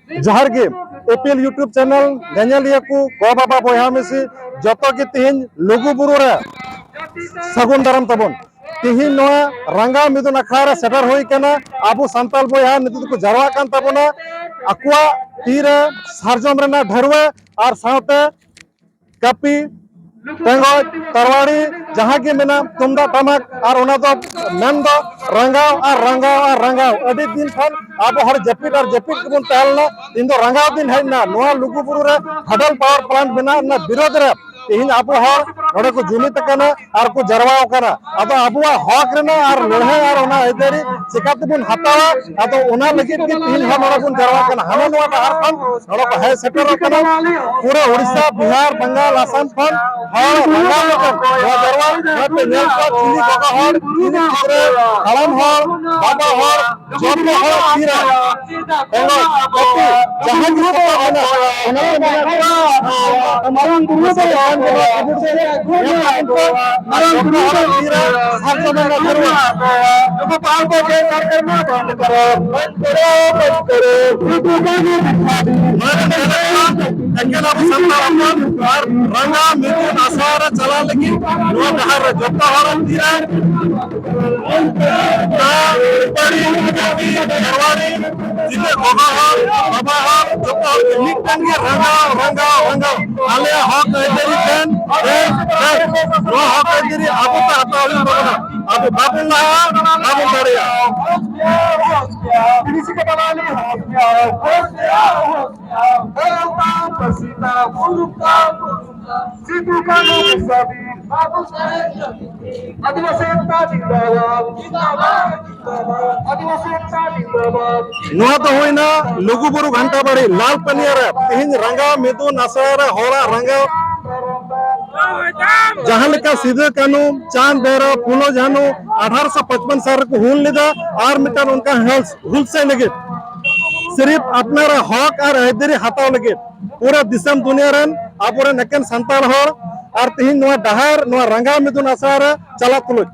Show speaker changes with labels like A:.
A: जहर के APL YouTube channel गंजलिया को गो बाबा बया मिसी जतो के तिहिन लघु बुरु रे सगुन दाराम तबन तिहिन नोआ रंगा मिदुन अखाड़ा सेटर होई कना आबो संताल बया नितु को जरवा कान तबना अकुआ तीर सारजम रेना ढरवा और साउते कपी तेंगो तरवाड़ी जहाँ की मेना तुमदा टमक और उना तो मेन दो रंगाव और रंगाव और रंगाव अड़ी दिन खान अब हर जपिट और जपिट के बुन तहलना इन दो रंगाव दिन है ना नोआ लुगुबुरु रे हडल पावर प्लांट बिना ना विरोध रे इन अब हर नोडे को जुमित कना और को जरवाव कना अब अबुआ हक रेना और लड़ाई और उना इधरी चिकाते बुन हतावा अतो उना लगित के तीन हम नोडे बुन जरवा कना हाना नोआ डहार खान नोडे को है सेटर कना पूरे उड़ीसा बिहार बंगाल असम खान और बंगाल को जरवा पे नेल का चिली का हर चिली पूरे हलम हर बाबा हर जोत हर तीरा एंगो कपी जहां की को बना हमारा गुरु से मरण गुरु से तीरा हर समय का करवा तो पाल को के करना बंद करो अकेला संतान और रंगा मिथुन आसार चला लगी नो दहर जत्ता हर तीरा बड़ी करवारी जिले गोगाहर बाबाहर जत्ता लिखन के रंगा आले हक इधरी पेन नो हक इधरी अब तो हतावी बना अब बाबुल्ला बाबू दरिया किसी के बना ली पसीना मुरुका सिद्धू का सभी बाबू आदिवासी एकता जिंदाबाद आदिवासी एकता जिंदाबाद नोआ तो होइना लुगुबुरु घंटा बड़ी लाल पनियर तिहिन रंगा मिदु नसर होरा रंगा जहां लेका सिद्धू कानू चांद बेरा फूलो जानू 1855 साल को हुल लेदा और मिटर उनका हुल से लगे सिर्फ अपना हक और हैदरी हताव लगे पूरा दिसम दुनिया रन आपुरे नकन संताल हर और तिहिन नोआ डहार नोआ रंगा मिदुन आसार चला तुलुज